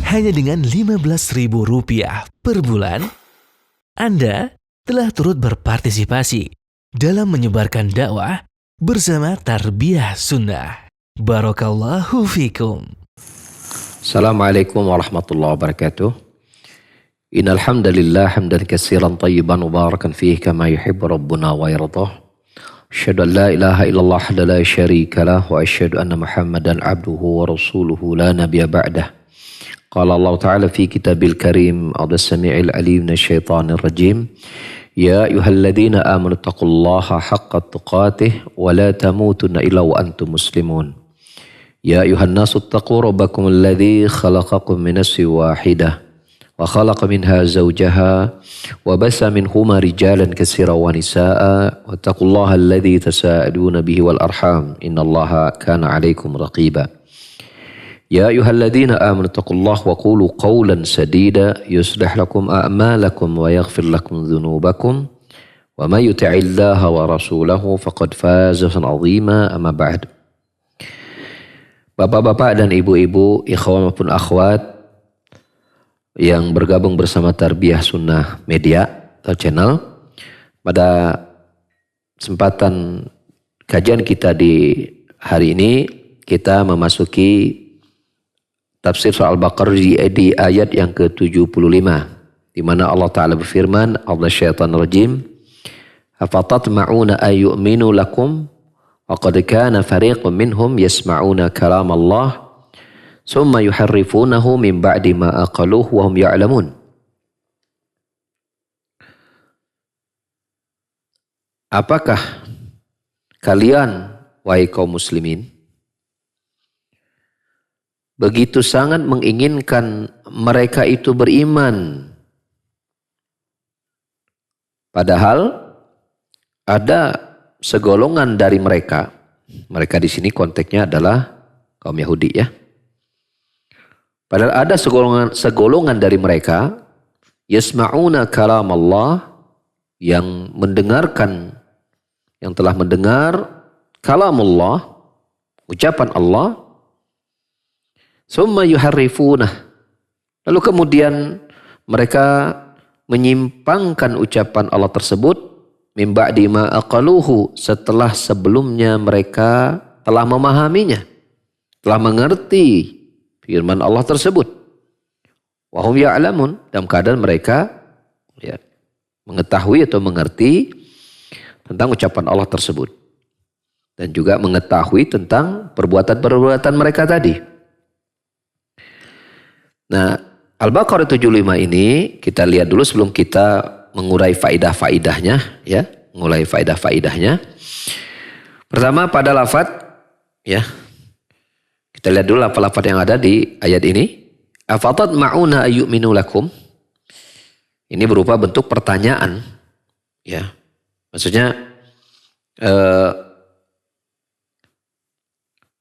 Hanya dengan Rp15.000 per bulan, Anda telah turut berpartisipasi dalam menyebarkan dakwah bersama Tarbiyah Sunnah. Barakallahu fikum. Assalamualaikum warahmatullahi wabarakatuh. Innal hamdalillah hamdan katsiran tayyiban mubarakan fihi kama yuhibbu rabbuna wa yardah. Asyhadu an la ilaha illallah la syarika lah wa asyhadu anna Muhammadan abduhu wa rasuluhu la nabiyya ba'dah. Qala Allah Ta'ala fi kitabil karim adz sami'il alim minasyaitonir rajim. Ya ayyuhalladzina amanu taqullaha haqqa tuqatih wa la tamutunna illa wa antum muslimun. Ya ayuhan nasu taqu rabbakum alladhi khalaqakum min nafsin wahidah wa khalaqa minha zawjaha wa basa minhuma rijalan katsiran wa nisaa wa taqullaha alladhi tasaaluna bihi wal arham innallaha kana 'alaikum raqiba. Ya ayyuhalladzina amanu taqullaha wa qulu qawlan sadida yuslih lakum a'malakum wa yaghfir lakum dhunubakum wa may yuti'illaha wa rasulahu faqad faza fawzan 'azima amma ba'd. Bapak-bapak dan ibu-ibu, ikhwan maupun akhwat yang bergabung bersama Tarbiyah Sunnah Media atau channel, pada kesempatan kajian kita di hari ini kita memasuki tafsir surah Al-Baqarah di ayat yang ke-75, di mana Allah Ta'ala berfirman, "A'udzubillahi rajim, afatatma'una ayyu'minu lakum وَقَدْ كَانَ فَرِيقٌ مِّنْهُمْ يَسْمَعُونَ كَلَامَ اللَّهِ ثُمَّ يُحَرِّفُونَهُ مِنْ بَعْدِ مَا أَقَلُوهُ وَهُمْ يَعْلَمُونَ." Apakah kalian, wahai kaum muslimin, begitu sangat menginginkan mereka itu beriman, padahal ada segolongan dari mereka di sini konteksnya adalah kaum Yahudi ya. Padahal ada segolongan dari mereka yasma'una kalam Allah, yang mendengarkan, yang telah mendengar kalam Allah, ucapan Allah, summa yuharrifunah, lalu kemudian mereka menyimpangkan ucapan Allah tersebut, min ba'di ma aqaluhu, setelah sebelumnya mereka telah memahaminya, telah mengerti firman Allah tersebut. Wa hum ya'lamun, dalam keadaan mereka ya, mengetahui atau mengerti tentang ucapan Allah tersebut, dan juga mengetahui tentang perbuatan-perbuatan mereka tadi. Nah, Al-Baqarah 75 ini kita lihat dulu sebelum kita mengurai faidah-faidahnya ya, mengurai faidah-faidahnya. Pertama pada lafaz ya. Kita lihat dulu lafaz yang ada di ayat ini. Afatatma'una ayyu'minu lakum. Ini berupa bentuk pertanyaan ya. Maksudnya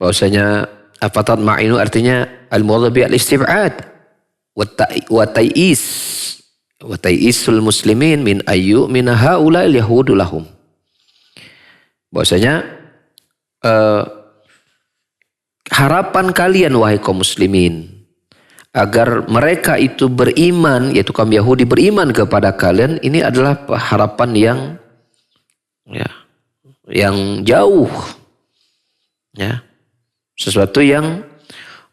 bahwasanya afatatma'inu artinya al-mudhabi al-istib'ad wa ta'is wa ta'isul muslimin min ayyu'mina haula'il yahudu lahum. Bahwasanya harapan kalian wahai kaum muslimin agar mereka itu beriman, yaitu kaum Yahudi beriman kepada kalian, ini adalah harapan yang jauh ya, sesuatu yang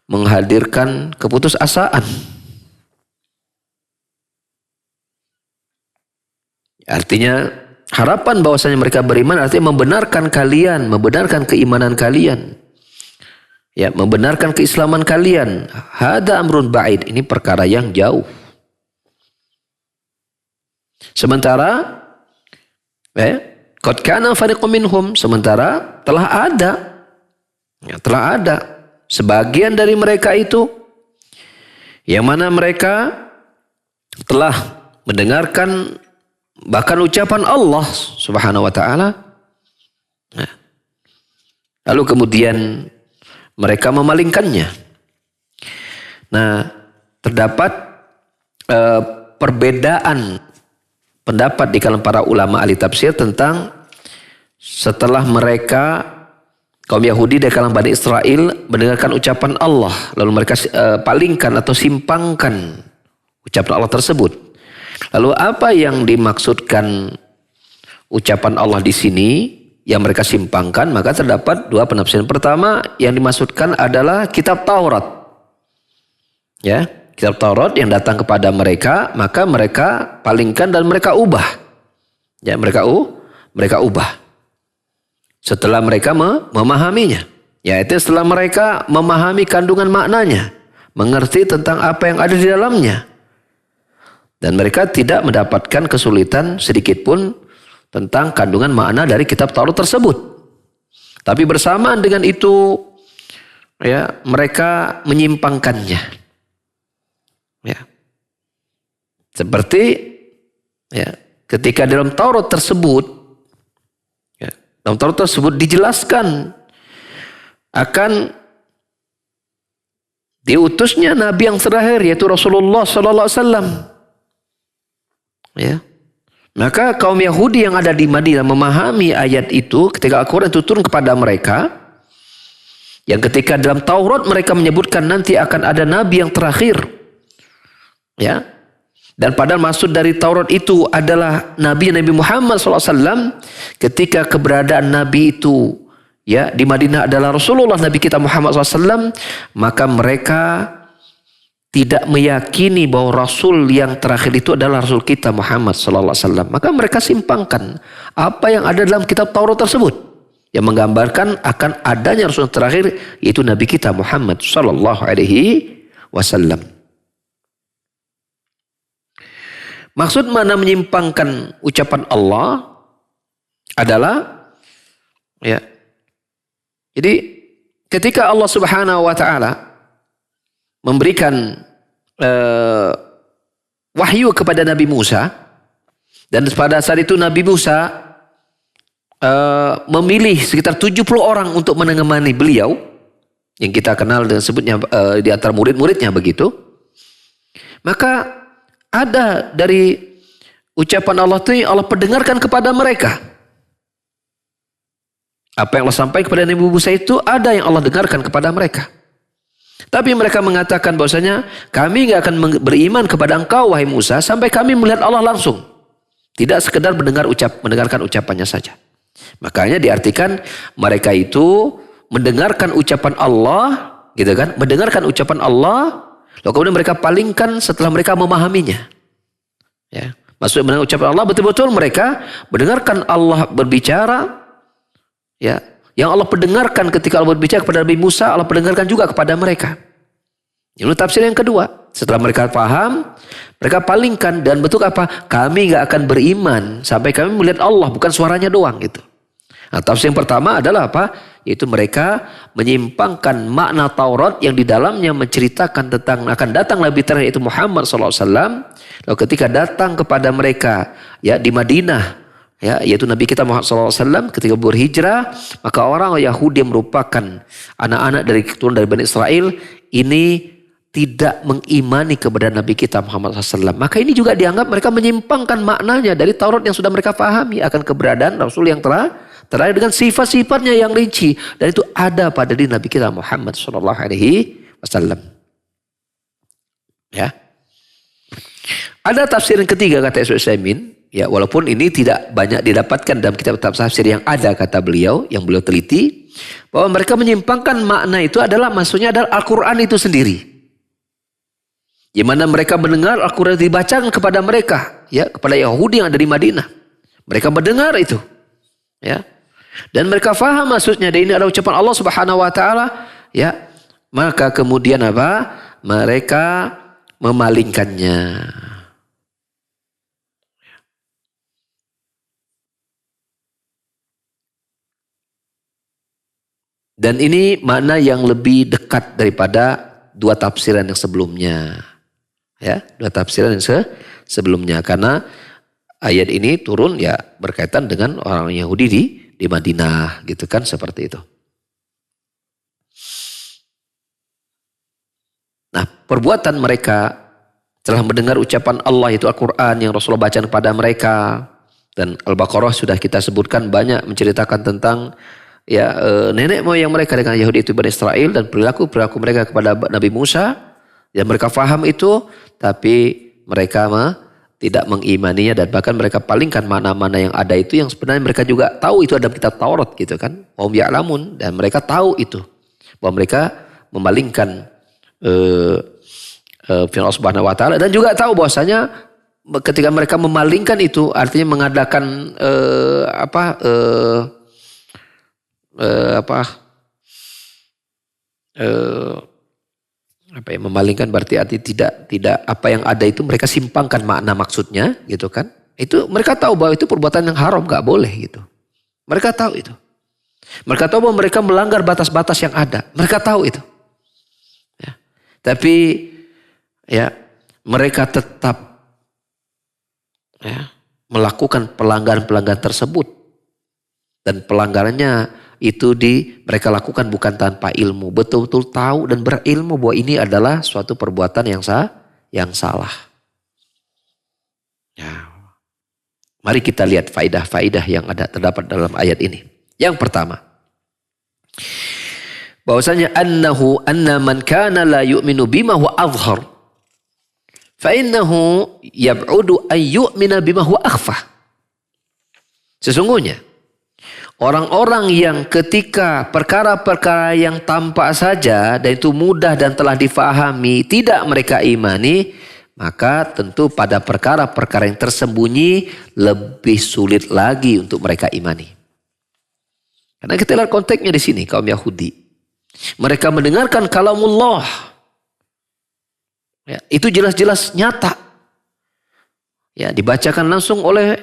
menghadirkan keputusasaan. Artinya harapan bahwasanya mereka beriman artinya membenarkan kalian, membenarkan keimanan kalian. Ya, membenarkan keislaman kalian. Hada amrun ba'id, ini perkara yang jauh. Sementara qad kana fariqum minhum, sementara telah ada sebagian dari mereka itu yang mana mereka telah mendengarkan bahkan ucapan Allah Subhanahu wa taala. Lalu kemudian mereka memalingkannya. Nah, terdapat perbedaan pendapat di kalangan para ulama ahli tafsir tentang setelah mereka Kaum Yahudi dari kalangan Bani Israel mendengarkan ucapan Allah, lalu mereka palingkan atau simpangkan ucapan Allah tersebut. Lalu apa yang dimaksudkan ucapan Allah di sini yang mereka simpangkan? Maka terdapat dua penafsiran. Pertama, yang dimaksudkan adalah kitab Taurat. Ya, kitab Taurat yang datang kepada mereka, maka mereka palingkan dan mereka ubah. Ya, mereka ubah. Setelah mereka memahaminya. Yaitu setelah mereka memahami kandungan maknanya. Mengerti tentang apa yang ada di dalamnya. Dan mereka tidak mendapatkan kesulitan sedikit pun tentang kandungan makna dari kitab Taurat tersebut. Tapi bersamaan dengan itu, ya, mereka menyimpangkannya. Ya. Seperti ya, ketika dalam Taurat tersebut, dalam Taurat tersebut dijelaskan akan diutusnya Nabi yang terakhir, yaitu Rasulullah Sallallahu Alaihi Wasallam. Ya, maka kaum Yahudi yang ada di Madinah memahami ayat itu ketika Al-Quran itu turun kepada mereka. Yang ketika dalam Taurat mereka menyebutkan nanti akan ada Nabi yang terakhir. Ya. Dan padahal maksud dari Taurat itu adalah Nabi Muhammad SAW. Ketika keberadaan Nabi itu ya di Madinah adalah Rasulullah Nabi kita Muhammad SAW, maka mereka tidak meyakini bahwa Rasul yang terakhir itu adalah Rasul kita Muhammad SAW. Maka mereka simpangkan apa yang ada dalam kitab Taurat tersebut yang menggambarkan akan adanya Rasul terakhir, yaitu Nabi kita Muhammad SAW. Maksud mana menyimpangkan ucapan Allah adalah ya. Jadi ketika Allah Subhanahu wa taala memberikan wahyu kepada Nabi Musa, dan pada saat itu Nabi Musa memilih sekitar 70 orang untuk menemani beliau, yang kita kenal dengan sebutnya di antara murid-muridnya begitu. Maka ada dari ucapan Allah itu Allah pendengarkan kepada mereka. Apa yang Allah sampaikan kepada Nabi Musa itu ada yang Allah dengarkan kepada mereka. Tapi mereka mengatakan bahwasanya kami nggak akan beriman kepada engkau wahai Musa sampai kami melihat Allah langsung. Tidak sekedar mendengarkan ucapannya saja. Makanya diartikan mereka itu mendengarkan ucapan Allah, gitu kan? Mendengarkan ucapan Allah. Lalu kemudian mereka palingkan setelah mereka memahaminya. Ya, maksudnya mendengar ucapan Allah, betul-betul mereka mendengarkan Allah berbicara. Ya, yang Allah pendengarkan ketika Allah berbicara kepada Nabi Musa, Allah pendengarkan juga kepada mereka. Ini tafsir yang kedua. Setelah mereka paham, mereka palingkan dan betul apa? Kami nggak akan beriman sampai kami melihat Allah, bukan suaranya doang gitu. Nah, tafsir yang pertama adalah apa? Yaitu mereka menyimpangkan makna Taurat yang di dalamnya menceritakan tentang akan datang Nabi terakhir, yaitu Muhammad SAW. Lalu ketika datang kepada mereka ya di Madinah, ya, yaitu Nabi kita Muhammad SAW ketika berhijrah, maka orang Yahudi yang merupakan anak-anak dari keturunan dari Bani Israel ini tidak mengimani kepada Nabi kita Muhammad SAW. Maka ini juga dianggap mereka menyimpangkan maknanya dari Taurat yang sudah mereka pahami akan keberadaan Rasul yang terakhir dengan sifat-sifatnya yang rinci, dan itu ada pada diri Nabi kita Muhammad SAW. Ya. Ada tafsir yang ketiga kata Syekh Utsaimin, ya, walaupun ini tidak banyak didapatkan dalam kitab tafsir yang ada kata beliau, yang beliau teliti, bahwa mereka menyimpangkan makna itu adalah maksudnya adalah Al-Quran itu sendiri. Di mana mereka mendengar Al-Quran dibacakan kepada mereka, ya, kepada Yahudi yang ada di Madinah. Mereka mendengar itu, ya. Dan mereka faham maksudnya, dan ini adalah ucapan Allah Subhanahu wa taala, ya. Maka kemudian apa? Mereka memalingkannya. Dan ini makna yang lebih dekat daripada dua tafsiran yang sebelumnya. Ya, dua tafsiran yang sebelumnya, karena ayat ini turun ya berkaitan dengan orang Yahudi di Madinah, gitu kan, seperti itu. Nah, perbuatan mereka setelah mendengar ucapan Allah itu Al-Quran yang Rasulullah bacakan kepada mereka, dan Al-Baqarah sudah kita sebutkan banyak menceritakan tentang nenek moyang mereka dengan Yahudi itu Bani Israel, dan perilaku mereka kepada Nabi Musa, dan mereka faham itu, tapi mereka tidak mengimaninya, dan bahkan mereka palingkan mana-mana yang ada itu yang sebenarnya mereka juga tahu itu ada kitab Taurat gitu kan. Wahum ya'lamun, dan mereka tahu itu bahwa mereka memalingkan firman Allah Subhanahu wa taala, dan juga tahu bahwasanya ketika mereka memalingkan itu artinya mengadakan memalingkan berarti tidak apa yang ada itu mereka simpangkan makna maksudnya gitu kan. Itu mereka tahu bahwa itu perbuatan yang haram, gak boleh gitu. Mereka tahu itu. Mereka tahu bahwa mereka melanggar batas-batas yang ada. Mereka tahu itu. Ya. Tapi mereka tetap melakukan pelanggaran-pelanggaran tersebut. Dan pelanggarannya itu mereka lakukan bukan tanpa ilmu. Betul-betul tahu dan berilmu bahwa ini adalah suatu perbuatan yang salah. Ya. Mari kita lihat faidah-faidah yang terdapat dalam ayat ini. Yang pertama, bahwasanya anna man kana la yu'minu bima huwa azhar fa innahu yab'udu an yu'mina bima huwa akhfa. Sesungguhnya orang-orang yang ketika perkara-perkara yang tampak saja dan itu mudah dan telah difahami tidak mereka imani, maka tentu pada perkara-perkara yang tersembunyi lebih sulit lagi untuk mereka imani. Karena kita lihat konteksnya di sini, kaum Yahudi. Mereka mendengarkan kalamullah. Ya, itu jelas-jelas nyata. Ya, dibacakan langsung oleh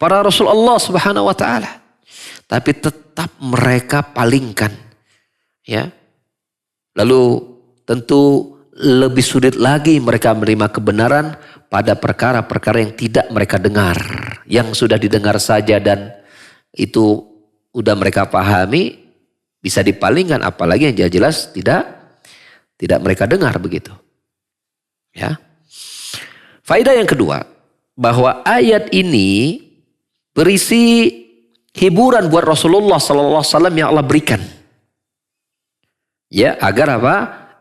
para Rasul Allah Subhanahu wa taala. Tapi tetap mereka palingkan. Ya. Lalu tentu lebih sulit lagi mereka menerima kebenaran pada perkara-perkara yang tidak mereka dengar. Yang sudah didengar saja dan itu udah mereka pahami, bisa dipalingkan, apalagi yang jelas tidak mereka dengar begitu. Ya. Faedah yang kedua, bahwa ayat ini berisi hiburan buat Rasulullah sallallahu alaihi wasallam yang Allah berikan. Ya, agar apa?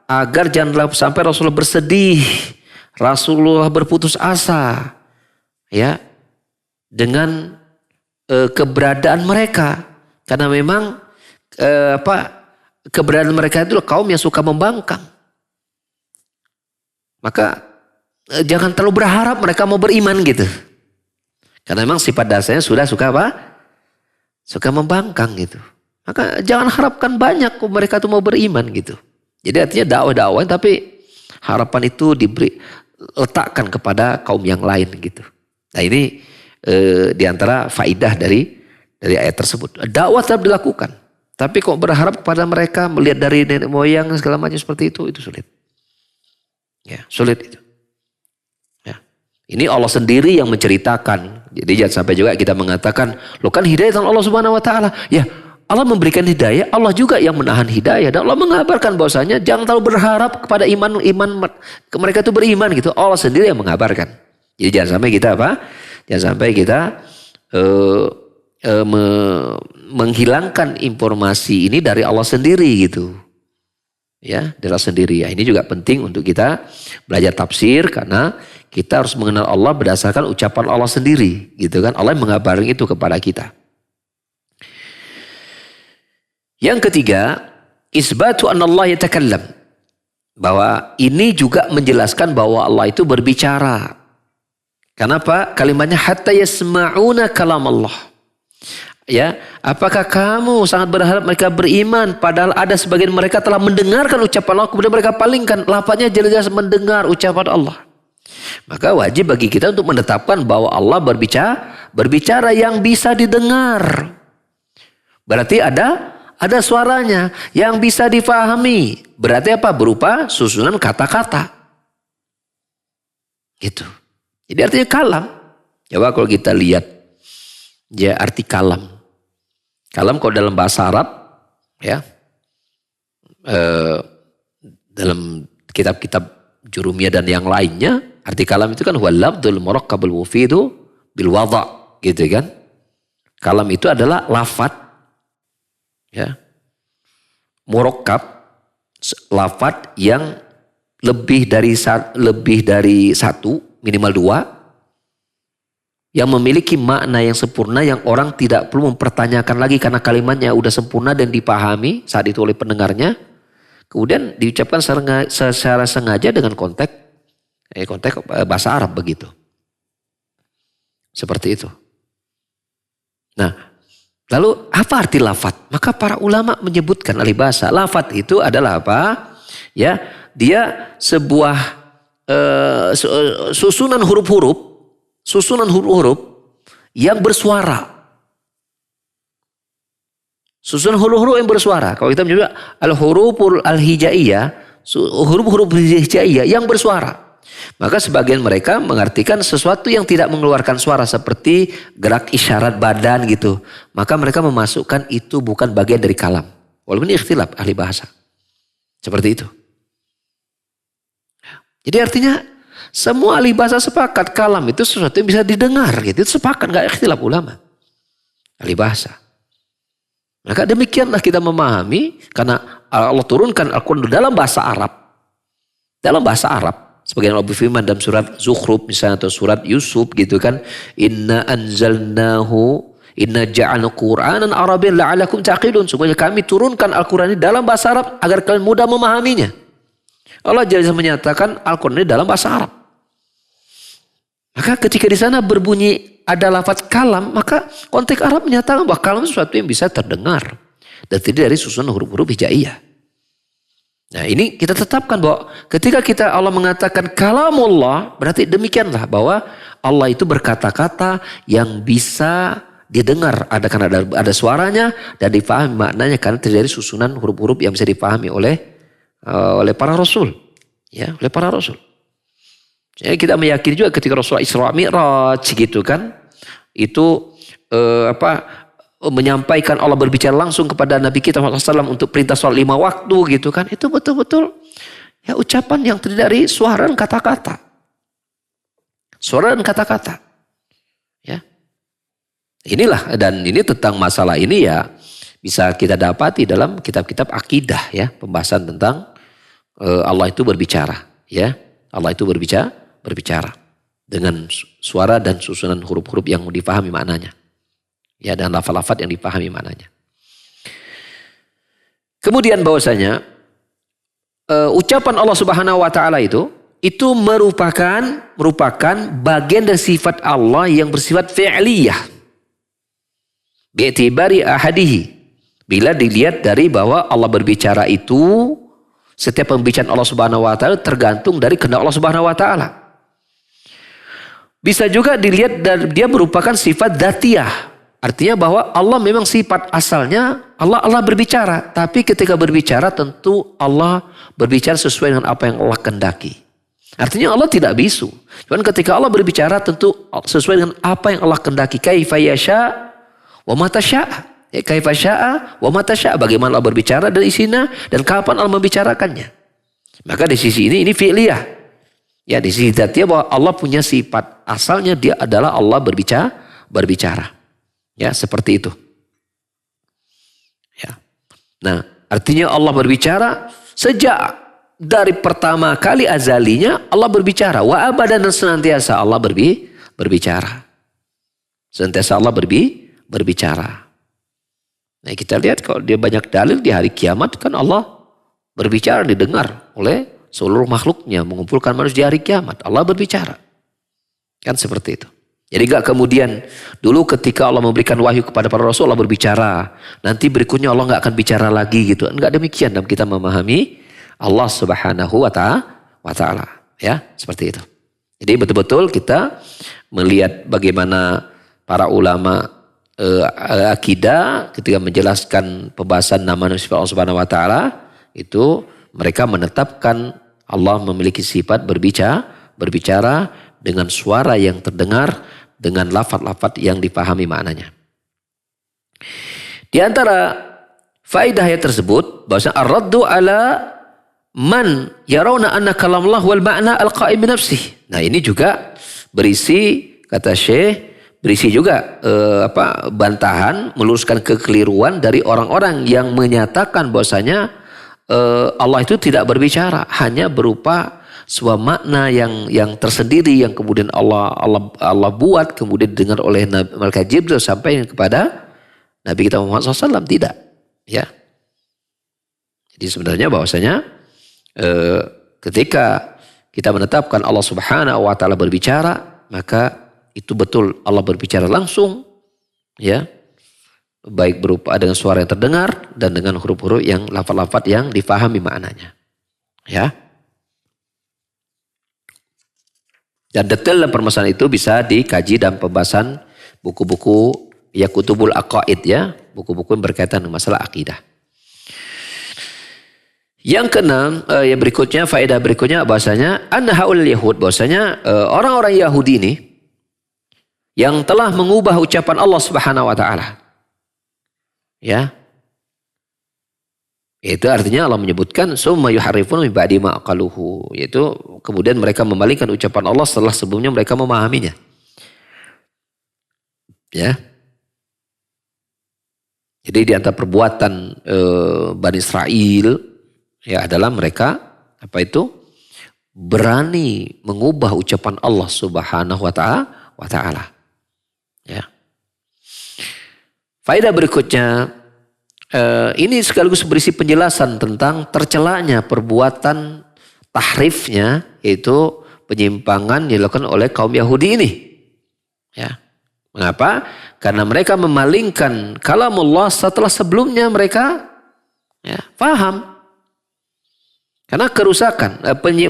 Agar jangan sampai Rasulullah bersedih, Rasulullah berputus asa, ya, dengan keberadaan mereka. Karena memang keberadaan mereka itu kaum yang suka membangkang. Maka jangan terlalu berharap mereka mau beriman gitu. Karena memang sifat dasarnya sudah suka apa? Suka membangkang gitu. Maka jangan harapkan banyak mereka tuh mau beriman gitu. Jadi artinya dakwah-dakwah tapi harapan itu letakkan kepada kaum yang lain gitu. Nah ini diantara faidah dari ayat tersebut. Dakwah tetap dilakukan. Tapi kok berharap kepada mereka melihat dari nenek moyang segala macam seperti itu sulit. Ya, sulit itu. Ya. Ini Allah sendiri yang menceritakan. Jadi jangan sampai juga kita mengatakan, loh kan hidayah dari Allah Subhanahu wa taala. Ya, Allah memberikan hidayah, Allah juga yang menahan hidayah. Dan Allah mengabarkan bahwasanya jangan terlalu berharap kepada iman mereka itu beriman gitu. Allah sendiri yang mengabarkan. Jadi jangan sampai kita Jangan sampai kita menghilangkan informasi ini dari Allah sendiri gitu. Ya, dari Allah sendiri. Ya, ini juga penting untuk kita belajar tafsir karena kita harus mengenal Allah berdasarkan ucapan Allah sendiri, gitu kan? Allah mengabarkan itu kepada kita. Yang ketiga, isbatu anna Allah yatakallam. Bahwa ini juga menjelaskan bahwa Allah itu berbicara. Kenapa? Kalimatnya hatta yasma'una kalam Allah. Ya, apakah kamu sangat berharap mereka beriman padahal ada sebagian mereka telah mendengarkan ucapan Allah kemudian mereka palingkan, lafadznya jelas-jelas mendengar ucapan Allah. Maka wajib bagi kita untuk menetapkan bahwa Allah berbicara yang bisa didengar. Berarti ada suaranya yang bisa difahami. Berarti apa? Berupa susunan kata-kata. Gitu. Jadi artinya kalam. Coba kalau kita lihat ya arti kalam. Kalam kalau dalam bahasa Arab ya dalam kitab-kitab Jurumiyah dan yang lainnya arti kalam itu kan huwa lafdzul murakkabul mufidu bil wada' gitu kan. Kalam itu adalah lafadz Ya. Murakkab, lafadz yang lebih dari satu, minimal dua, yang memiliki makna yang sempurna yang orang tidak perlu mempertanyakan lagi karena kalimatnya udah sempurna dan dipahami saat itu oleh pendengarnya. Kemudian diucapkan secara sengaja dengan konteks bahasa Arab begitu. Seperti itu. Nah, lalu apa arti lafadz? Maka para ulama menyebutkan ahli bahasa, lafadz itu adalah apa? Ya, dia sebuah susunan huruf-huruf yang bersuara. Susunan huruf-huruf yang bersuara. Kalau kita menyebut al-huruful al-hijaiyah, huruf-huruf hijaiyah yang bersuara. Maka sebagian mereka mengartikan sesuatu yang tidak mengeluarkan suara seperti gerak isyarat badan gitu. Maka mereka memasukkan itu bukan bagian dari kalam. Walaupun ini ikhtilaf ahli bahasa. Seperti itu. Jadi artinya semua ahli bahasa sepakat kalam itu sesuatu yang bisa didengar gitu. Itu sepakat, gak ikhtilaf ulama. Ahli bahasa. Maka demikianlah kita memahami karena Allah turunkan Al-Quran dalam bahasa Arab. Dalam bahasa Arab. Sebagian Allah berfirman dalam surat Zukhruf misalnya atau surat Yusuf gitu kan. Inna ja'alna Qur'anan Arabiyyan la'alakum ta'qilun. Semuanya kami turunkan Al-Quran ini dalam bahasa Arab agar kalian mudah memahaminya. Allah jelas menyatakan Al-Quran ini dalam bahasa Arab. Maka ketika di sana berbunyi ada lafaz kalam, maka konteks Arab menyatakan bahwa kalam itu sesuatu yang bisa terdengar dan tidak dari susunan huruf-huruf hijaiyah. Nah ini kita tetapkan bahwa ketika kita Allah mengatakan kalamullah, berarti demikianlah bahwa Allah itu berkata-kata yang bisa didengar, karena ada suaranya dan dipahami maknanya karena terjadi susunan huruf-huruf yang bisa dipahami oleh para rasul, ya, oleh para rasul. Jadi kita meyakini juga ketika Rasulullah Isra Mi'raj gitu kan, itu menyampaikan Allah berbicara langsung kepada Nabi kita Muhammad SAW untuk perintah sholat 5 waktu gitu kan. Itu betul-betul ya ucapan yang terdiri dari suara dan kata-kata. Suara dan kata-kata. Ya. Inilah, dan ini tentang masalah ini ya bisa kita dapati dalam kitab-kitab akidah ya. Pembahasan tentang Allah itu berbicara. Ya. Allah itu berbicara dengan suara dan susunan huruf-huruf yang dipahami maknanya. Ya, dan lafaz-lafaz yang dipahami maknanya. Kemudian bahwasanya ucapan Allah Subhanahu wa taala itu merupakan bagian dari sifat Allah yang bersifat fi'liyah. Bi'tibari ahadihi. Bila dilihat dari bahwa Allah berbicara itu, setiap pembicaraan Allah Subhanahu wa taala tergantung dari kehendak Allah Subhanahu wa taala. Bisa juga dilihat dari dia merupakan sifat dzatiyah. Artinya bahwa Allah memang sifat asalnya Allah berbicara. Tapi ketika berbicara tentu Allah berbicara sesuai dengan apa yang Allah kehendaki. Artinya Allah tidak bisu. Cuman ketika Allah berbicara tentu sesuai dengan apa yang Allah kehendaki. Kaifa yasha wa mata sya'a. Kaifa sya'a wa mata sya'a. Bagaimana Allah berbicara dan isinya dan kapan Allah membicarakannya. Maka di sisi ini fi'liyah. Ya, di sisi dzatiyah bahwa Allah punya sifat asalnya dia adalah Allah berbicara. Ya, seperti itu. Ya. Nah, artinya Allah berbicara sejak dari pertama kali azalinya Allah berbicara. Wa abadan, dan senantiasa Allah berbicara. Senantiasa Allah berbicara. Nah, kita lihat kalau dia banyak dalil di hari kiamat kan Allah berbicara didengar oleh seluruh makhluknya, mengumpulkan manusia di hari kiamat. Allah berbicara. Kan seperti itu. Jadi gak kemudian dulu ketika Allah memberikan wahyu kepada para rasul Allah berbicara. Nanti berikutnya Allah gak akan bicara lagi gitu. Enggak demikian dalam kita memahami Allah Subhanahu wa ta'ala. Ya, seperti itu. Jadi betul-betul kita melihat bagaimana para ulama akidah ketika menjelaskan pembahasan nama dan sifat Allah Subhanahu wa ta'ala, itu mereka menetapkan Allah memiliki sifat berbicara dengan suara yang terdengar, dengan lafaz-lafaz yang dipahami maknanya. Di antara faedah ayat tersebut bahwa ar-raddu ala man yarawna anna kalamullah wal ma'na al-qa'im bi nafsihi. Nah, ini juga berisi kata Syekh berisi juga bantahan, meluruskan kekeliruan dari orang-orang yang menyatakan bahwasanya Allah itu tidak berbicara, hanya berupa sebuah makna yang tersendiri yang kemudian Allah buat, kemudian didengar oleh Malaikat Jibril sampai kepada Nabi kita Muhammad SAW. Tidak, ya. Jadi sebenarnya bahwasanya ketika kita menetapkan Allah Subhanahu wa taala berbicara, maka itu betul Allah berbicara langsung, ya. Baik berupa dengan suara yang terdengar dan dengan huruf-huruf yang lafaz-lafaz yang difahami maknanya. Ya. Dan detail dalam permasalahan itu bisa dikaji dalam pembahasan buku-buku ya kutubul aqaid, ya, buku-buku yang berkaitan dengan masalah akidah. Yang keenam, yang berikutnya, faedah berikutnya bahasanya anna haul yahud, bahasanya orang-orang Yahudi ini yang telah mengubah ucapan Allah Subhanahu wa taala. Ya. Itu artinya Allah menyebutkan summa yuharrifuna min ba'di ma aqaluhu, yaitu kemudian mereka memalingkan ucapan Allah setelah sebelumnya mereka memahaminya. Ya. Jadi di antara perbuatan Bani Israel ya adalah mereka berani mengubah ucapan Allah Subhanahu wa taala. Ya. Faedah berikutnya, ini sekaligus berisi penjelasan tentang tercelanya perbuatan tahrifnya, yaitu penyimpangan yang dilakukan oleh kaum Yahudi ini. Ya. Mengapa? Karena mereka memalingkan kalamullah setelah sebelumnya mereka paham. Karena kerusakan,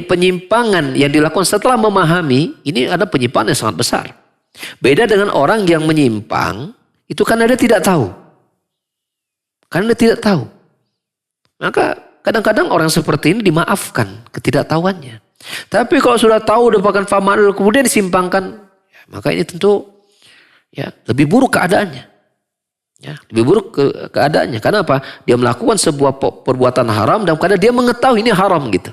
penyimpangan yang dilakukan setelah memahami, ini ada penyimpangan yang sangat besar. Beda dengan orang yang menyimpang, itu karena dia tidak tahu. Karena dia tidak tahu. Maka kadang-kadang orang seperti ini dimaafkan ketidaktahuannya. Tapi kalau sudah tahu dan bahkan faham kemudian disimpangkan, ya, maka ini tentu ya lebih buruk keadaannya. Ya, lebih buruk keadaannya. Karena apa? Dia melakukan sebuah perbuatan haram dan karena dia mengetahui ini haram gitu.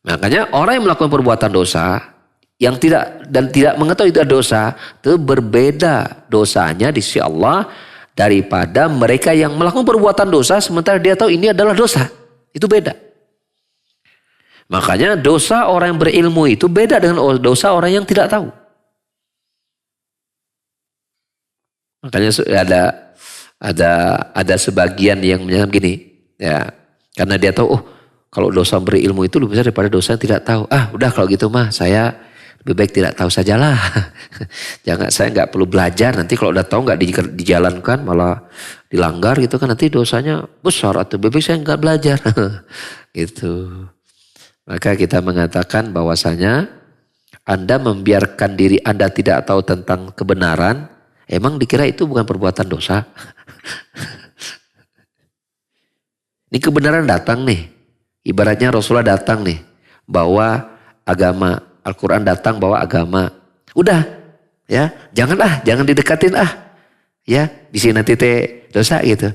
Makanya orang yang melakukan perbuatan dosa yang tidak mengetahui itu dosa, itu berbeda dosanya di sisi Allah daripada mereka yang melakukan perbuatan dosa sementara dia tahu ini adalah dosa. Itu beda. Makanya dosa orang yang berilmu itu beda dengan dosa orang yang tidak tahu. Makanya ada sebagian yang menyatakan gini, ya, karena dia tahu kalau dosa berilmu itu lebih besar daripada dosa yang tidak tahu. Udah kalau gitu mah saya lebih baik tidak tahu sajalah. Saya nggak perlu belajar. Nanti kalau udah tahu nggak dijalankan malah dilanggar gitu kan nanti dosanya besar, atau lebih baik saya nggak belajar. Gitu. Maka kita mengatakan bahwasanya Anda membiarkan diri Anda tidak tahu tentang kebenaran, emang dikira itu bukan perbuatan dosa? Ini kebenaran datang nih. Ibaratnya Rasulullah datang nih bawa agama. Al-Quran datang bawa agama. Udah, ya, jangan didekatin ya, di sini nanti dosa gitu.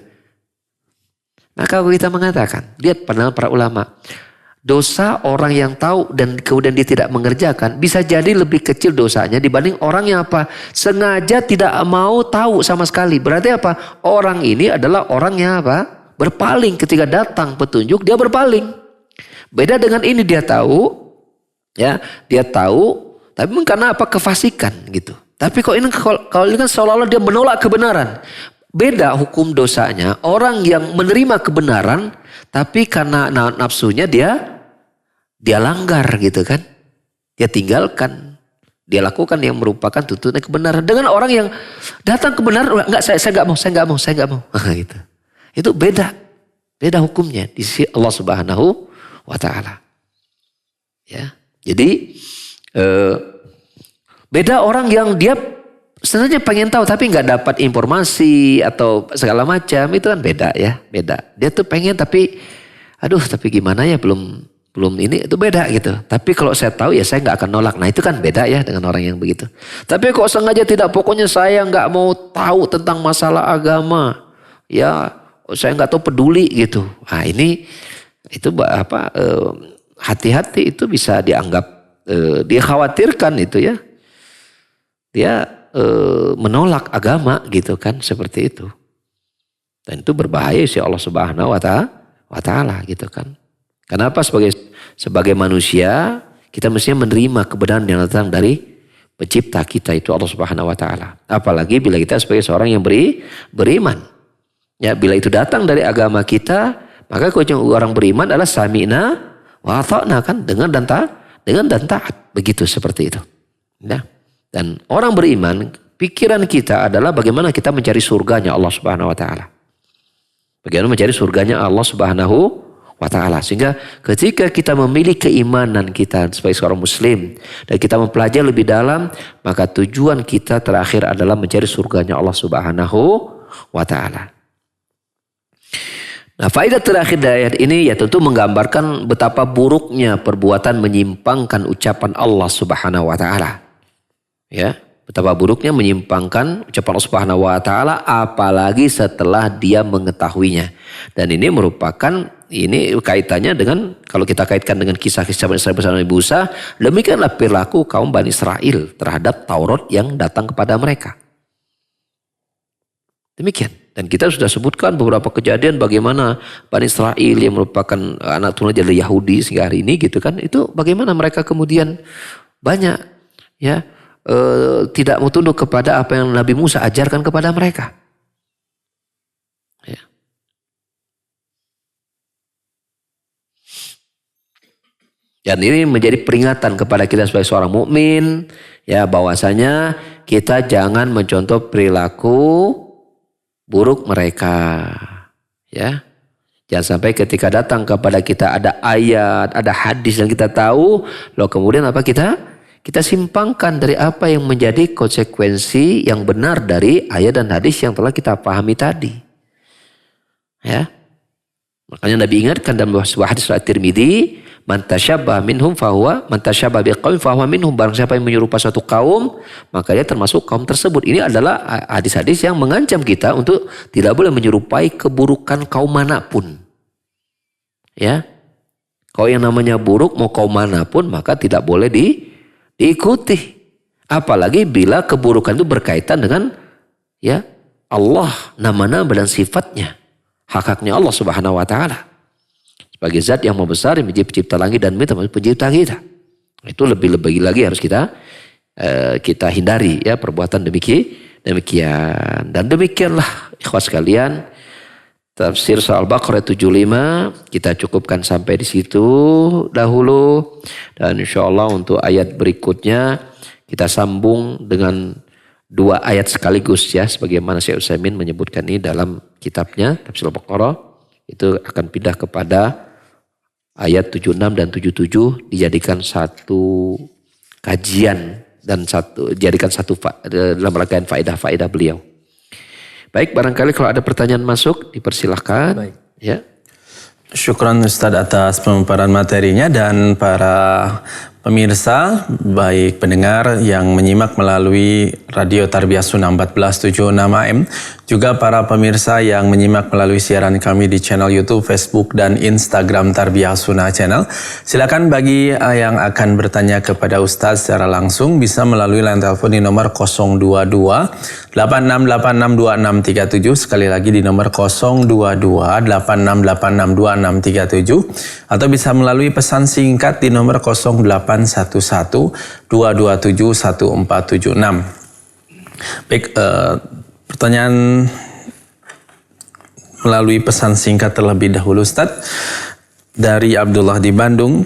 Maka kita mengatakan, lihat pandangan para ulama, dosa orang yang tahu dan kemudian dia tidak mengerjakan bisa jadi lebih kecil dosanya dibanding orang yang sengaja tidak mau tahu sama sekali. Berarti apa? Orang ini adalah orang yang berpaling ketika datang petunjuk, dia berpaling. Beda dengan ini dia tahu. Ya, dia tahu, tapi karena kefasikan gitu. Tapi kalau ini kan seolah-olah dia menolak kebenaran. Beda hukum dosanya. Orang yang menerima kebenaran, tapi karena nafsunya dia langgar gitu kan. Dia tinggalkan, dia lakukan yang merupakan tuntunan kebenaran. Dengan orang yang datang kebenaran, enggak saya nggak mau. Gitu. Itu beda hukumnya di sisi Allah Subhanahu wa taala. Ya. Jadi beda orang yang dia sebenarnya pengen tahu tapi nggak dapat informasi atau segala macam, itu kan beda ya, beda. Dia tuh pengen tapi gimana ya belum ini, itu beda gitu. Tapi kalau saya tahu ya saya nggak akan nolak. Nah itu kan beda ya dengan orang yang begitu. Tapi kok sengaja tidak, pokoknya saya nggak mau tahu tentang masalah agama, ya saya nggak tahu peduli gitu. Nah ini itu hati-hati, itu bisa dianggap dia khawatirkan itu ya. Dia menolak agama gitu kan, seperti itu. Dan itu berbahaya sih Allah Subhanahu wa taala gitu kan. Kenapa? Sebagai manusia kita mestinya menerima kebenaran yang datang dari pencipta kita itu Allah Subhanahu wa taala. Apalagi bila kita sebagai seorang yang beriman. Ya, bila itu datang dari agama kita, maka kewajiban orang beriman adalah sami'na wa ata'na kan, dengan dan taat. Begitu seperti itu. Ya. Dan orang beriman, pikiran kita adalah bagaimana kita mencari surganya Allah Subhanahu wa taala. Bagaimana mencari surganya Allah Subhanahu wa ta'ala. Sehingga ketika kita memilih keimanan kita sebagai seorang muslim dan kita mempelajari lebih dalam, maka tujuan kita terakhir adalah mencari surganya Allah Subhanahu wa ta'ala. Nah, faedah terakhir dari ayat ini ya tentu menggambarkan betapa buruknya perbuatan menyimpangkan ucapan Allah Subhanahu wa ta'ala. Ya, betapa buruknya menyimpangkan ucapan Allah Subhanahu wa taala apalagi setelah dia mengetahuinya. Dan ini merupakan kaitannya dengan, kalau kita kaitkan dengan kisah-kisah Bani Israil bersama Nabi Musa, demikianlah perilaku kaum Bani Israil terhadap Taurat yang datang kepada mereka. Demikian. Dan kita sudah sebutkan beberapa kejadian bagaimana Bani Israil yang merupakan anak turun dari Yahudi sehingga hari ini gitu kan, itu bagaimana mereka kemudian banyak ya tidak mau tunduk kepada apa yang Nabi Musa ajarkan kepada mereka. Ya. Dan ini menjadi peringatan kepada kita sebagai seorang mukmin, ya, bahwasanya kita jangan mencontoh perilaku buruk mereka, ya. Jangan sampai ketika datang kepada kita ada ayat, ada hadis yang kita tahu, lalu kemudian apa kita simpangkan dari apa yang menjadi konsekuensi yang benar dari ayat dan hadis yang telah kita pahami tadi. Ya. Makanya Nabi ingatkan dalam sebuah hadis riwayat Tirmidzi, man tasyabbah minhum fahuwa man tasyabbah biqaum fahuwa minhum. Barang siapa yang menyerupai suatu kaum, maka dia termasuk kaum tersebut. Ini adalah hadis-hadis yang mengancam kita untuk tidak boleh menyerupai keburukan kaum manapun. Ya. Kalau yang namanya buruk mau kaum manapun, maka tidak boleh diikuti. Apalagi bila keburukan itu berkaitan dengan ya Allah, nama-nama dan sifatnya, hak-haknya Allah Subhanahu wa taala. Sebagai zat yang maha besar yang menjadi pencipta langit dan bumi, termasuk pencipta kita. Itu lebih lagi harus kita hindari ya perbuatan demikian. Dan demikianlah ikhwas sekalian, tafsir surah Al-Baqarah 75 kita cukupkan sampai di situ dahulu, dan insyaallah untuk ayat berikutnya kita sambung dengan 2 ayat sekaligus ya, sebagaimana Syekh Utsaimin menyebutkan ini dalam kitabnya tafsir Al-Baqarah. Itu akan pindah kepada ayat 76 dan 77, dijadikan satu kajian dan dijadikan satu dalam rangkaian faedah-faedah beliau. Baik, barangkali kalau ada pertanyaan masuk dipersilahkan. Baik. Ya. Syukran Ustaz atas pemaparan materinya, dan para pemirsa, baik pendengar yang menyimak melalui Radio Tarbiyah Sunnah 1476 AM, juga para pemirsa yang menyimak melalui siaran kami di channel YouTube, Facebook, dan Instagram Tarbiyah Sunnah Channel. Silakan bagi yang akan bertanya kepada Ustaz secara langsung bisa melalui line telepon di nomor 022 86862637, sekali lagi di nomor 022 86862637, atau bisa melalui pesan singkat di nomor 0811-227-1476. Baik, pertanyaan melalui pesan singkat terlebih dahulu Ustaz, dari Abdullah di Bandung.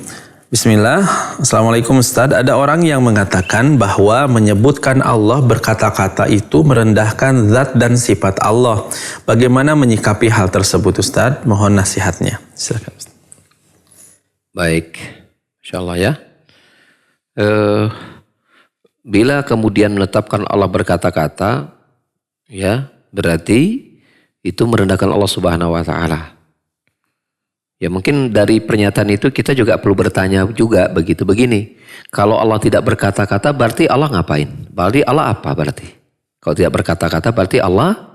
Bismillah. Assalamualaikum Ustaz. Ada orang yang mengatakan bahwa menyebutkan Allah berkata-kata itu merendahkan zat dan sifat Allah. Bagaimana menyikapi hal tersebut Ustaz? Mohon nasihatnya. Silakan Ustaz. Baik, insyaallah ya. Bila kemudian menetapkan Allah berkata-kata, ya berarti itu merendahkan Allah Subhanahu wa taala. Ya mungkin dari pernyataan itu kita juga perlu bertanya juga begini. Kalau Allah tidak berkata-kata berarti Allah ngapain? Berarti Allah apa berarti? Kalau tidak berkata-kata berarti Allah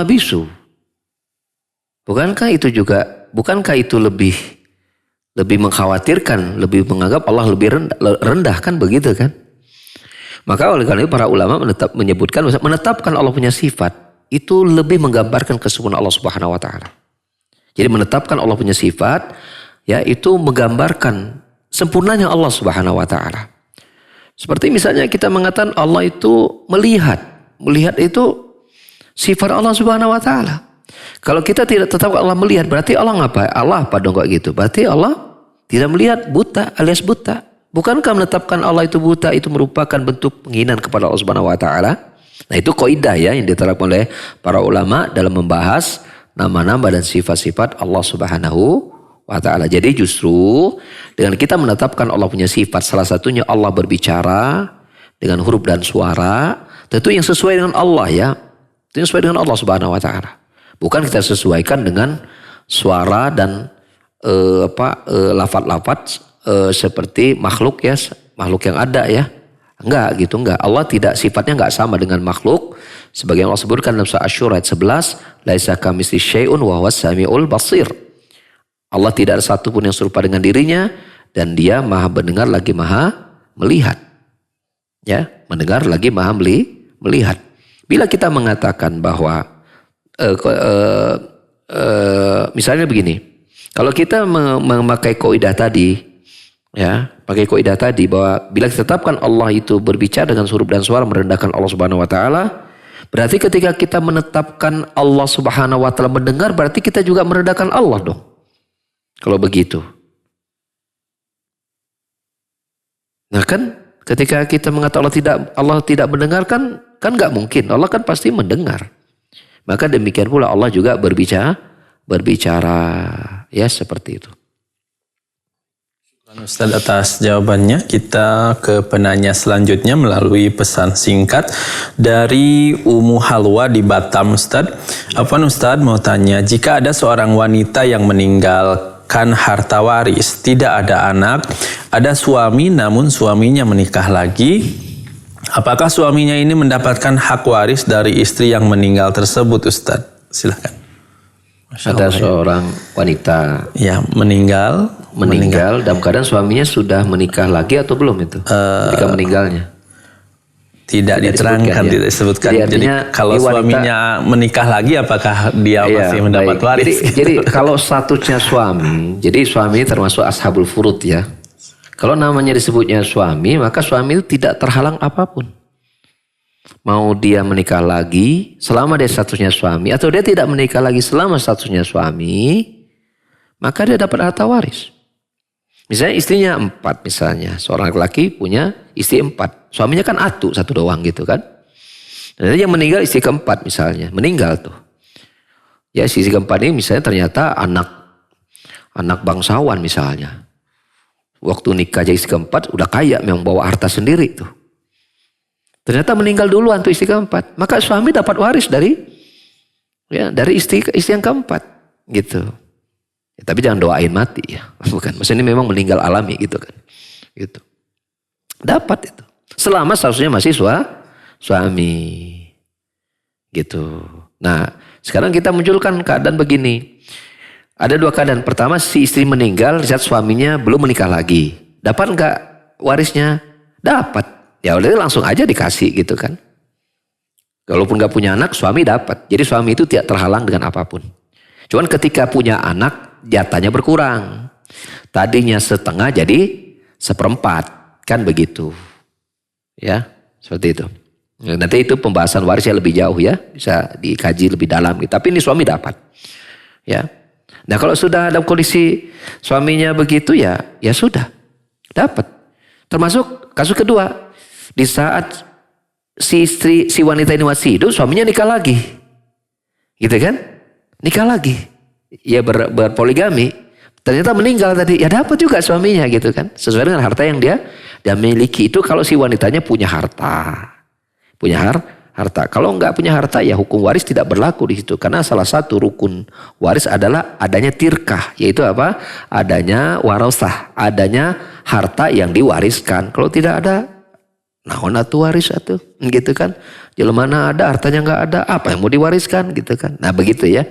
bisu. Bukankah itu lebih mengkhawatirkan, lebih menganggap Allah lebih rendah kan begitu kan? Maka oleh karena itu para ulama menetapkan Allah punya sifat itu lebih menggambarkan kesempurnaan Allah Subhanahu wa taala. Jadi menetapkan Allah punya sifat ya itu menggambarkan sempurnanya Allah Subhanahu wa taala. Seperti misalnya kita mengatakan Allah itu melihat. Melihat itu sifat Allah Subhanahu wa taala. Kalau kita tidak tetap Allah melihat, berarti Allah ngapa? Allah apa dong kok gitu? Berarti Allah tidak melihat, buta alias buta. Bukankah menetapkan Allah itu buta itu merupakan bentuk penghinaan kepada Allah Subhanahu wa taala? Nah, itu kaidah ya yang diterapkan oleh para ulama dalam membahas nama-nama dan sifat-sifat Allah Subhanahu wa taala. Jadi justru dengan kita menetapkan Allah punya sifat, salah satunya Allah berbicara dengan huruf dan suara, tentu yang sesuai dengan Allah ya. Itu yang sesuai dengan Allah Subhanahu wa taala. Bukan kita sesuaikan dengan suara dan lafaz-lafaz seperti makhluk ya, makhluk yang ada ya. Enggak gitu, enggak. Allah tidak, sifatnya enggak sama dengan makhluk. Sebagaimana Allah sebutkan dalam surah Asy-Syura ayat 11, laisa kamitslihi syai'un wa huwas samiul basir. Allah tidak ada satu pun yang serupa dengan dirinya dan dia maha mendengar lagi maha melihat. Ya, mendengar lagi maha melihat. Bila kita mengatakan bahwa misalnya begini, kalau kita memakai kaidah tadi, ya, pakai kaidah tadi bahwa bila kita tetapkan Allah itu berbicara dengan huruf dan suara merendahkan Allah Subhanahu wa taala, berarti ketika kita menetapkan Allah Subhanahu wa taala mendengar, berarti kita juga merendahkan Allah dong. Kalau begitu. Nah kan ketika kita mengatakan Allah tidak mendengarkan, kan nggak mungkin. Allah kan pasti mendengar. Maka demikian pula Allah juga berbicara ya seperti itu. Ustaz atas jawabannya. Kita ke penanya selanjutnya melalui pesan singkat dari Umu Halwa di Batam. Ustaz, Ustaz mau tanya, jika ada seorang wanita yang meninggalkan harta waris, tidak ada anak, ada suami namun suaminya menikah lagi, apakah suaminya ini mendapatkan hak waris dari istri yang meninggal tersebut, Ustaz? Silakan. Ada seorang wanita ya meninggal dalam keadaan suaminya sudah menikah lagi atau belum itu? Ketika meninggalnya tidak diterangkan, tidak disebutkan. Jadi kalau suaminya menikah lagi, apakah dia masih mendapat waris? Jadi kalau statusnya suami, jadi suami termasuk ashabul furud ya. Kalau namanya disebutnya suami, maka suami itu tidak terhalang apapun. Mau dia menikah lagi selama dia statusnya suami, atau dia tidak menikah lagi selama statusnya suami, maka dia dapat harta waris. Misalnya istrinya 4 misalnya. Seorang laki punya istri 4. Suaminya kan satu doang gitu kan. Dan yang meninggal istri keempat misalnya. Meninggal tuh. Ya istri keempat ini misalnya ternyata anak bangsawan misalnya. Waktu nikah jadi istri keempat udah kaya, memang bawa harta sendiri tuh. Ternyata meninggal duluan tuh istri keempat. Maka suami dapat waris dari istri yang keempat gitu. Ya, tapi jangan doain mati ya. Bukan. Maksudnya ini memang meninggal alami gitu kan. Gitu. Dapat itu. Selama statusnya masih suami. Gitu. Nah, sekarang kita munculkan keadaan begini. Ada 2 keadaan. Pertama, si istri meninggal saat suaminya belum menikah lagi. Dapat enggak warisnya? Dapat. Ya udah langsung aja dikasih gitu kan. Kalaupun enggak punya anak, suami dapat. Jadi suami itu tidak terhalang dengan apapun. Cuman ketika punya anak, jatahnya berkurang. Tadinya setengah jadi 1/4. Kan begitu. Ya, seperti itu. Nanti itu pembahasan warisnya lebih jauh ya. Bisa dikaji lebih dalam. Tapi ini suami dapat. Ya. Nah kalau sudah dalam kondisi suaminya begitu ya sudah. Dapat. Termasuk kasus kedua. Di saat si wanita ini masih hidup, suaminya nikah lagi. Gitu kan? Nikah lagi. Ya berpoligami. Ternyata meninggal tadi. Ya dapat juga suaminya gitu kan. Sesuai dengan harta yang dia miliki. Itu kalau si wanitanya punya harta. Punya harta. Kalau enggak punya harta ya hukum waris tidak berlaku di situ. Karena salah satu rukun waris adalah adanya tirkah. Yaitu apa? Adanya warasah. Adanya harta yang diwariskan. Kalau tidak ada, naon atuh waris atuh. Gitu kan. Jelema ada hartanya enggak ada. Apa yang mau diwariskan gitu kan. Nah begitu ya.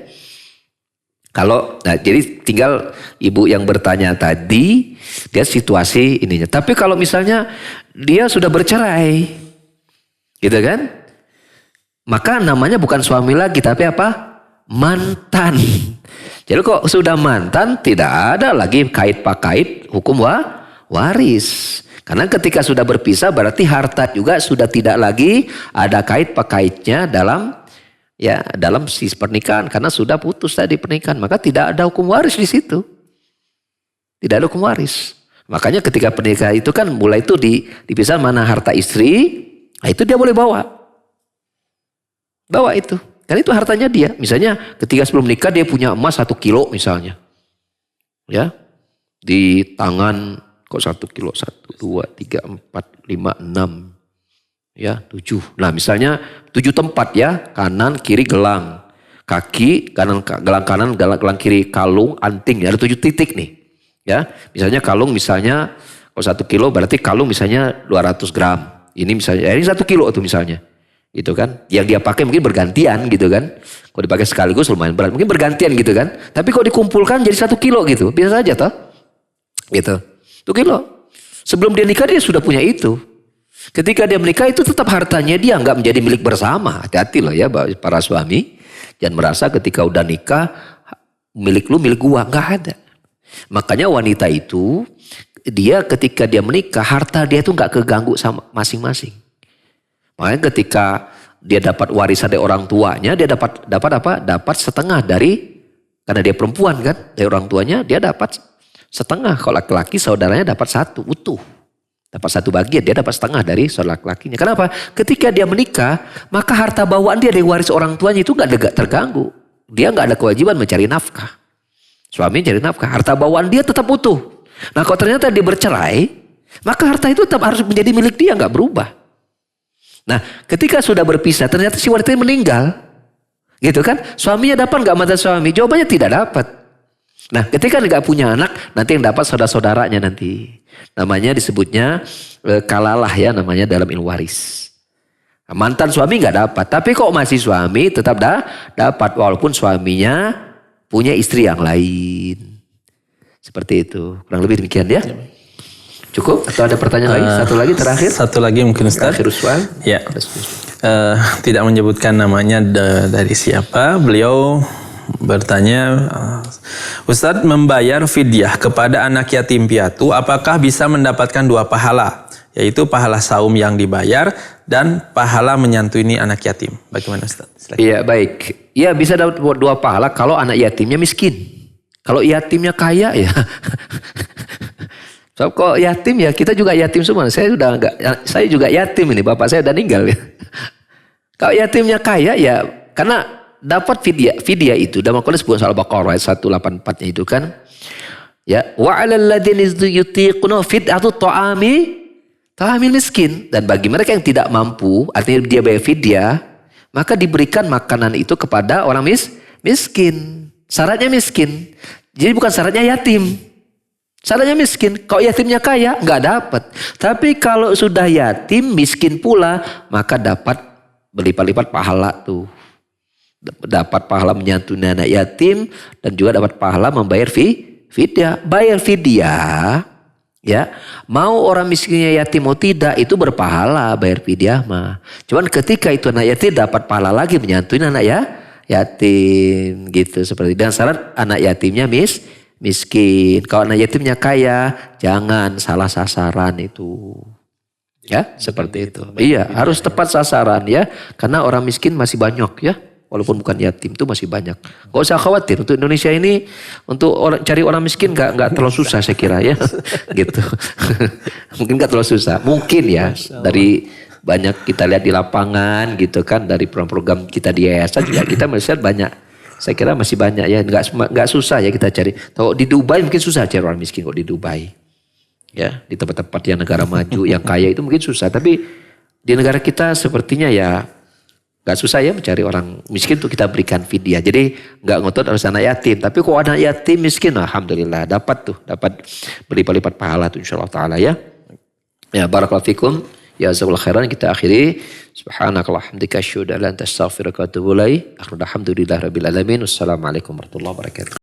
Jadi tinggal ibu yang bertanya tadi, dia situasi ininya. Tapi kalau misalnya dia sudah bercerai, Gitu kan? Maka namanya bukan suami lagi, tapi apa? Mantan. Jadi kok sudah mantan, tidak ada lagi kait pakait hukum waris. Karena ketika sudah berpisah berarti harta juga sudah tidak lagi ada kait pakaitnya dalam si pernikahan. Karena sudah putus tadi pernikahan, maka tidak ada hukum waris di situ. Tidak ada hukum waris. Makanya ketika pernikahan itu kan mulai itu dipisah mana harta istri, nah itu dia boleh bawa. Bawa itu. Karena itu hartanya dia. Misalnya ketika sebelum nikah dia punya emas 1 kilo misalnya. Ya. Di tangan kok 1 kilo. 1, 2, 3, 4, 5, 6. Ya 7. Nah misalnya 7 tempat ya. Kanan, kiri gelang. Kaki, gelang kanan, gelang kiri kalung, anting. Ada 7 titik nih. Ya. Misalnya kalung misalnya kok 1 kilo berarti kalung misalnya 200 gram. Ini misalnya, ini 1 kilo tuh misalnya. Gitu kan, yang dia pakai mungkin bergantian gitu kan. Kalau dipakai sekaligus lumayan berat, mungkin bergantian gitu kan. Tapi kalau dikumpulkan jadi 1 kilo gitu, biasa saja toh. Gitu, 1 kilo. Sebelum dia nikah dia sudah punya itu. Ketika dia menikah itu tetap hartanya dia, nggak menjadi milik bersama. Hati-hati loh ya para suami, jangan merasa ketika udah nikah milik lu milik gua, nggak ada. Makanya wanita itu dia ketika dia menikah harta dia itu nggak keganggu sama masing-masing. Makanya ketika dia dapat warisan dari orang tuanya, dia dapat apa? Dapat setengah dari, karena dia perempuan kan, dari orang tuanya dia dapat setengah. Kalau laki-laki saudaranya dapat 1 utuh. Dapat 1 bagian, dia dapat setengah dari saudara laki-lakinya. Kenapa? Ketika dia menikah, maka harta bawaan dia dari waris orang tuanya itu gak terganggu. Dia gak ada kewajiban mencari nafkah. Suami cari nafkah, harta bawaan dia tetap utuh. Nah kalau ternyata dia bercerai, maka harta itu tetap harus menjadi milik dia, gak berubah. Nah ketika sudah berpisah ternyata si wanita meninggal. Gitu kan. Suaminya dapat gak mantan suami? Jawabannya tidak dapat. Nah ketika gak punya anak nanti yang dapat saudara-saudaranya nanti. Namanya disebutnya kalalah ya namanya dalam ilmu waris. Mantan suami gak dapat. Tapi kok masih suami tetap dapat. Walaupun suaminya punya istri yang lain. Seperti itu. Kurang lebih demikian ya. Cukup? Atau ada pertanyaan lagi? Satu lagi terakhir? Satu lagi mungkin Ustaz. Terakhir soal. Ya. Tidak menyebutkan namanya dari siapa. Beliau bertanya, Ustaz membayar fidyah kepada anak yatim piatu, apakah bisa mendapatkan 2 pahala? Yaitu pahala saum yang dibayar dan pahala menyantuni anak yatim. Bagaimana Ustaz? Iya baik. Ya bisa dapat 2 pahala kalau anak yatimnya miskin. Kalau yatimnya kaya ya. So, kok yatim ya, kita juga yatim semua. Saya juga yatim ini, bapak saya udah meninggal ya. Kalau yatimnya kaya ya, karena dapat fidyah itu dalam Al-Qur'an disebut soal Al-Baqarah ayat 184-nya itu kan. Ya, wa 'alal ladzina yutiquna fidyatu ta'amil miskin, dan bagi mereka yang tidak mampu, artinya dia bayar fidyah, maka diberikan makanan itu kepada orang miskin. Syaratnya miskin. Jadi bukan syaratnya yatim. Syaratnya miskin. Kalau yatimnya kaya nggak dapat. Tapi kalau sudah yatim miskin pula, maka dapat berlipat-lipat pahala tuh. Dapat pahala menyantuni anak yatim dan juga dapat pahala membayar fidyah. Bayar fidyah ya. Mau orang miskinnya yatim mau tidak itu berpahala bayar fidyah mah. Cuman ketika itu anak yatim dapat pahala lagi menyantuni anak yatim gitu seperti. Dan syarat anak yatimnya miskin. Kalau anak yatimnya kaya, jangan salah sasaran itu. Ya, seperti itu. Iya, harus tepat sasaran ya. Karena orang miskin masih banyak ya. Walaupun bukan yatim itu masih banyak. Gak usah khawatir. Untuk Indonesia ini, untuk cari orang miskin gak terlalu susah saya kira ya. Gitu. Mungkin gak terlalu susah. Mungkin ya. Dari banyak kita lihat di lapangan gitu kan. Dari program kita di yayasan juga kita melihat banyak. Saya kira masih banyak ya, nggak susah ya kita cari. Kalau di Dubai mungkin susah cari orang miskin kok di Dubai. Ya, di tempat-tempat yang negara maju, yang kaya itu mungkin susah. Tapi di negara kita sepertinya ya nggak susah ya mencari orang miskin untuk kita berikan fidyah. Jadi nggak ngotot harus anak yatim. Tapi kok anak yatim miskin, alhamdulillah dapat berlipat-lipat pahala tuh insyaallah taala ya. Ya barakallahu fikum. Ya jazakallahu khairan, kita akhiri. Subhanakallah hamdika asyhadu an la ilaha illa anta astaghfiruka wa atubu ilaik. Alhamdulillahirabbil alamin. Wassalamualaikum warahmatullahi wabarakatuh.